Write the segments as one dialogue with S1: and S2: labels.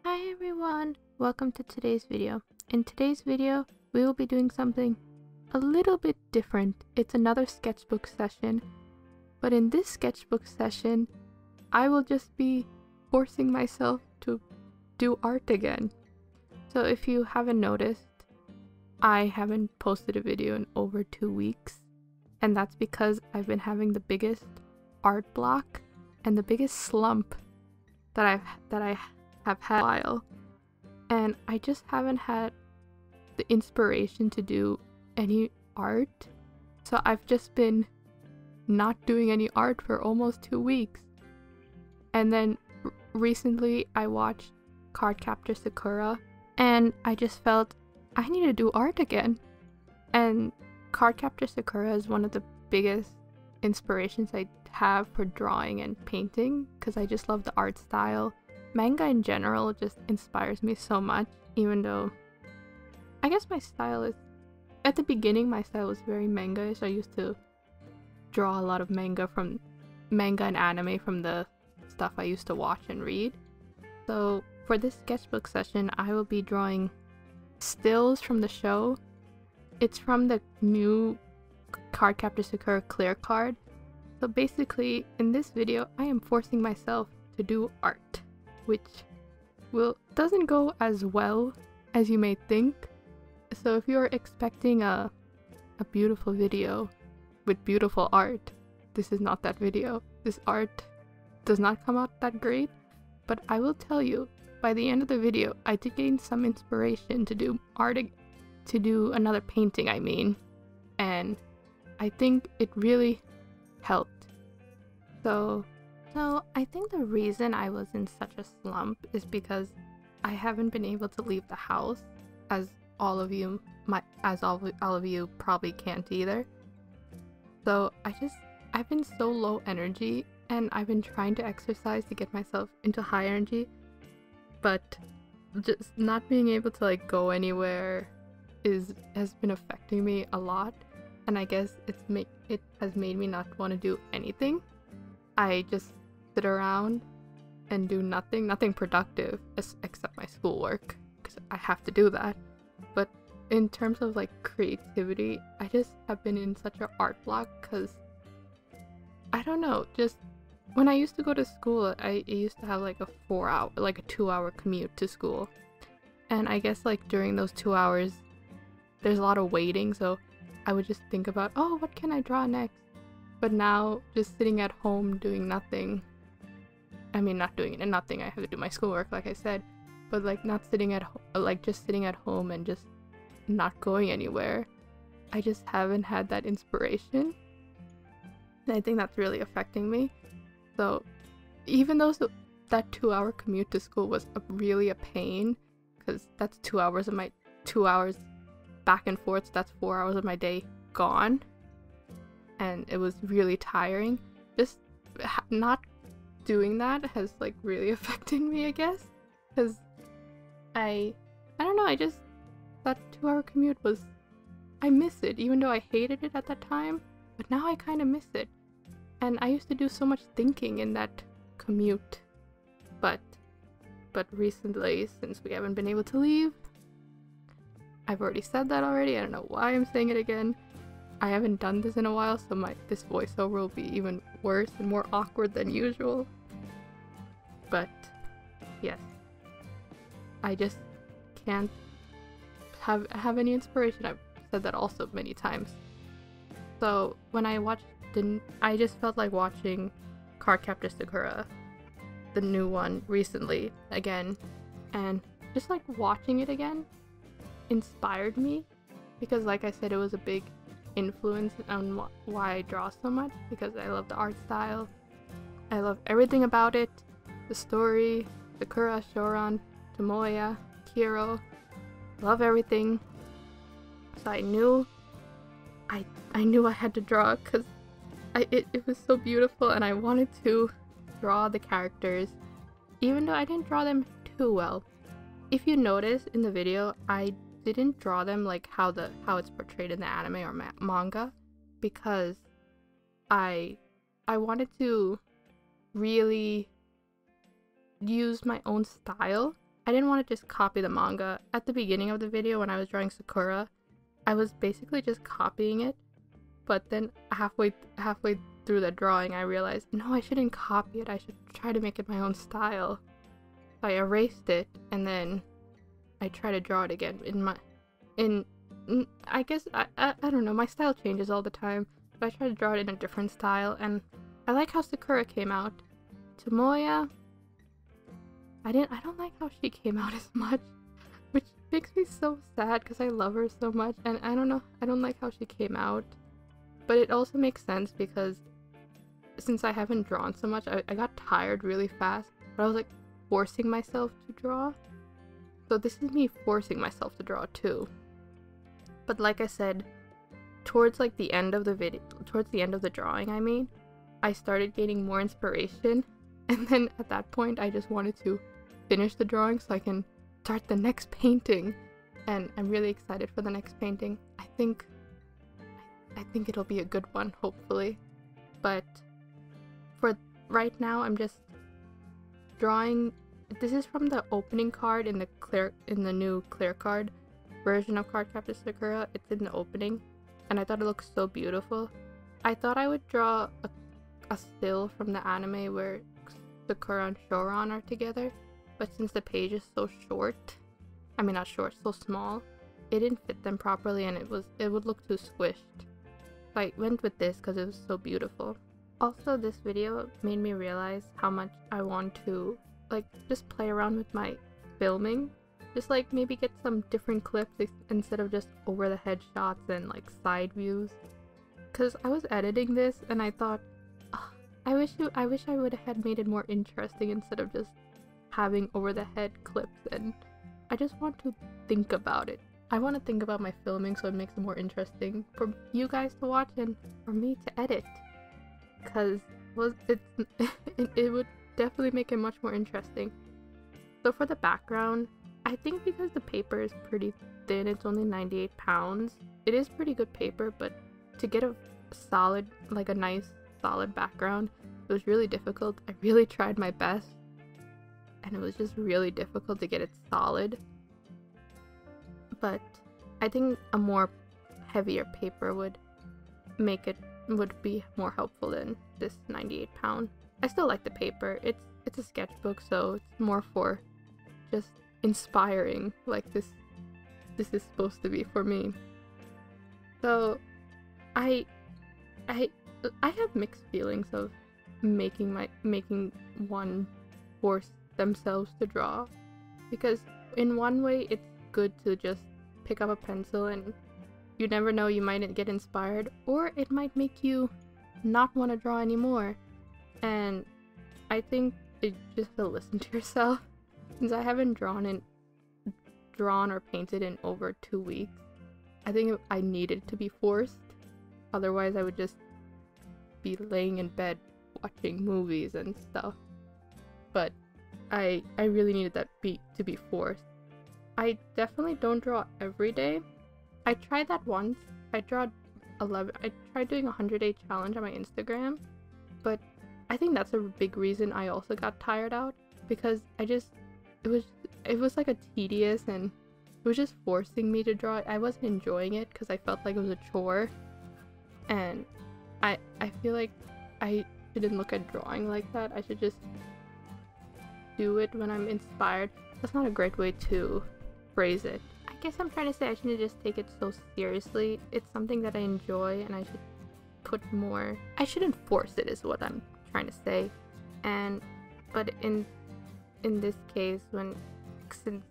S1: Hi everyone, welcome to today's video. In today's video, we will be doing something a little bit different. It's another sketchbook session, but in this sketchbook session, I will just be forcing myself to do art again. So if you haven't noticed, I haven't posted a video in over 2 weeks, and that's because I've been having the biggest art block and the biggest slump that I have had in a while, and I just haven't had the inspiration to do any art. So I've just been not doing any art for almost 2 weeks. And then recently I watched Cardcaptor Sakura, and I just felt I need to do art again. And Cardcaptor Sakura is one of the biggest inspirations I have for drawing and painting because I just love the art style. Manga in general just inspires me so much, even though I guess my style is, at the beginning my style was very manga-ish. I used to draw a lot of manga and anime from the stuff I used to watch and read. So for this sketchbook session, I will be drawing stills from the show. It's from the new Cardcaptor Sakura clear card. So basically, in this video, I am forcing myself to do art, which doesn't go as well as you may think. So if you're expecting a beautiful video with beautiful art, this is not that video. This art does not come out that great, but I will tell you, by the end of the video, I did gain some inspiration to do art, to do another painting, and I think it really helped. So I think the reason I was in such a slump is because I haven't been able to leave the house, as all of you probably can't either. So I've been so low energy, and I've been trying to exercise to get myself into high energy, but just not being able to go anywhere has been affecting me a lot, and I guess it has made me not want to do anything. I just sit around and do nothing productive except my schoolwork, because I have to do that. But in terms of creativity, I just have been in such an art block because I don't know, just when I used to go to school, I used to have a 2-hour commute to school, and I guess during those 2 hours there's a lot of waiting, so I would just think about, oh, what can I draw next? But now, just sitting at home doing nothing, not doing nothing, I have to do my schoolwork like I said, but not sitting at just sitting at home and just not going anywhere, I just haven't had that inspiration, and I think that's really affecting me. So even though that 2-hour commute to school was really a pain, because that's 2 hours of my 2 hours back and forth, so that's 4 hours of my day gone, and it was really tiring. Just not doing that has really affected me, I guess, because I don't know, that 2-hour commute I miss it, even though I hated it at that time, but now I kind of miss it. And I used to do so much thinking in that commute, but recently, since we haven't been able to leave, I've already said that already, I don't know why I'm saying it again. I haven't done this in a while, so this voiceover will be even worse and more awkward than usual. But yes, I just can't have any inspiration. I've said that also many times. So when I just felt like watching Cardcaptor Sakura, the new one, recently again, and just watching it again inspired me, because like I said, it was a big influence on why I draw so much, because I love the art style, I love everything about it, the story, Sakura, Shoran, Tomoya, Kiro, love everything. So I knew I had to draw, because it was so beautiful, and I wanted to draw the characters, even though I didn't draw them too well. If you notice in the video, I didn't draw them how it's portrayed in the anime or manga, because I wanted to really use my own style I didn't want to just copy the manga. At the beginning of the video when I was drawing Sakura, I was basically just copying it, but then halfway through the drawing I realized, no, I shouldn't copy it, I should try to make it my own style. So I erased it and then I try to draw it again I guess I don't know, my style changes all the time, but I try to draw it in a different style, and I like how Sakura came out. Tomoya, I don't like how she came out as much, which makes me so sad because I love her so much, and I don't know, I don't like how she came out. But it also makes sense because since I haven't drawn so much, I got tired really fast, but I was like forcing myself to draw. So this is me forcing myself to draw too. But like I said, towards like the end of the video, towards the end of the drawing, I mean, I started gaining more inspiration, and then at that point I just wanted to finish the drawing so I can start the next painting, and I'm really excited for the next painting. I think it'll be a good one, hopefully. But for right now, I'm just drawing. This is from the opening card in the new clear card version of Cardcaptor Sakura. It's in the opening, and I thought it looked so beautiful. I thought I would draw a still from the anime where Sakura and Shoran are together, but since the page is so short, I mean not short, so small, it didn't fit them properly, and it would look too squished. So I went with this because it was so beautiful. Also, this video made me realize how much I want to like just play around with my filming. Just like maybe get some different clips instead of just over the head shots and like side views. Cause I was editing this and I thought, oh, I wish I would have made it more interesting instead of just having over the head clips, and I just want to think about it. I want to think about my filming so it makes it more interesting for you guys to watch and for me to edit. Cause it would definitely make it much more interesting. So for the background, I think because the paper is pretty thin, it's only 98 pounds. It is pretty good paper, but to get a solid, like a nice solid background, it was really difficult. I really tried my best, and it was just really difficult to get it solid. But I think a more heavier paper would be more helpful than this 98 pound. I still like the paper. It's a sketchbook, so it's more for just inspiring, like this is supposed to be for me. So I have mixed feelings of making one force themselves to draw, because in one way it's good to just pick up a pencil and you never know, you might get inspired, or it might make you not want to draw anymore. And I think you just have to listen to yourself. Since I haven't drawn or painted in over 2 weeks, I think I needed to be forced. Otherwise I would just be laying in bed watching movies and stuff. But I really needed that beat to be forced. I definitely don't draw every day. I tried that once. I tried doing a 100-day challenge on my Instagram, but I think that's a big reason I also got tired out, because it was like a tedious, and it was just forcing me to draw. I wasn't enjoying it because I felt like it was a chore, and I feel like I shouldn't look at drawing like that. I should just do it when I'm inspired. That's not a great way to phrase it. I guess I'm trying to say I shouldn't just take it so seriously. It's something that I enjoy, and I should put more. I shouldn't force it is what I'm trying to say. But in this case, since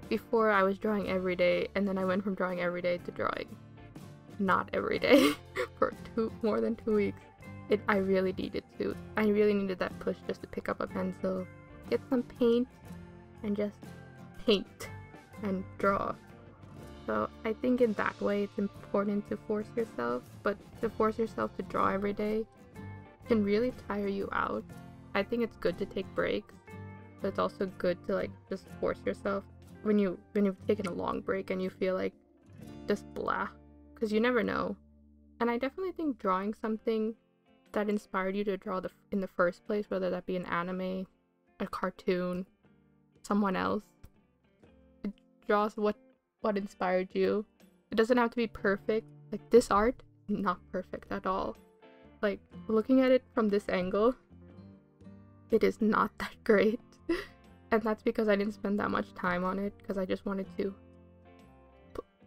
S1: before I was drawing every day, and then I went from drawing every day to drawing not every day for more than 2 weeks, I really needed that push just to pick up a pencil, get some paint, and just paint and draw. So I think in that way it's important to force yourself, but to force yourself to draw every day can really tire you out. I think it's good to take breaks, but it's also good to like just force yourself when you've taken a long break and you feel like just blah, because you never know. And I definitely think drawing something that inspired you to draw in the first place, whether that be an anime, a cartoon, someone else. It draws what inspired you. It doesn't have to be perfect. Like this art, not perfect at all. Like looking at it from this angle, it is not that great. And that's because I didn't spend that much time on it, because I just wanted to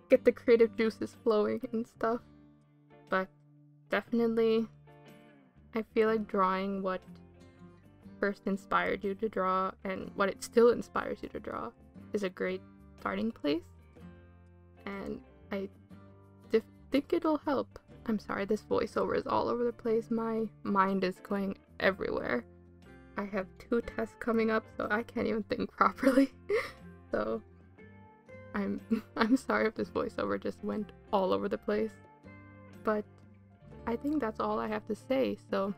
S1: get the creative juices flowing and stuff. But definitely, I feel like drawing what first inspired you to draw and what it still inspires you to draw is a great starting place. And I think it'll help. I'm sorry, this voiceover is all over the place. My mind is going everywhere. I have 2 tests coming up, so I can't even think properly. So I'm sorry if this voiceover just went all over the place. But I think that's all I have to say. So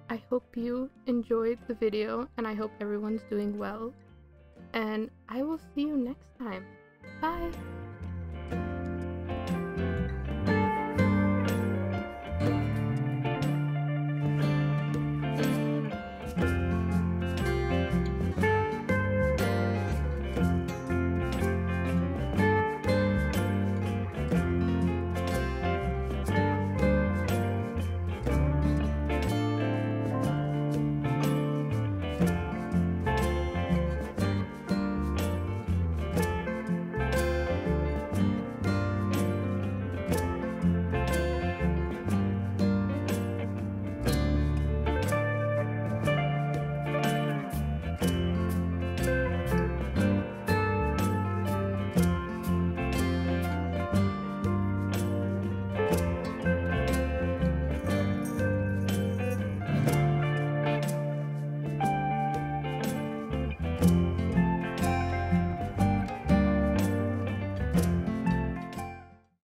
S1: I hope you enjoyed the video, and I hope everyone's doing well. And I will see you next time. Bye!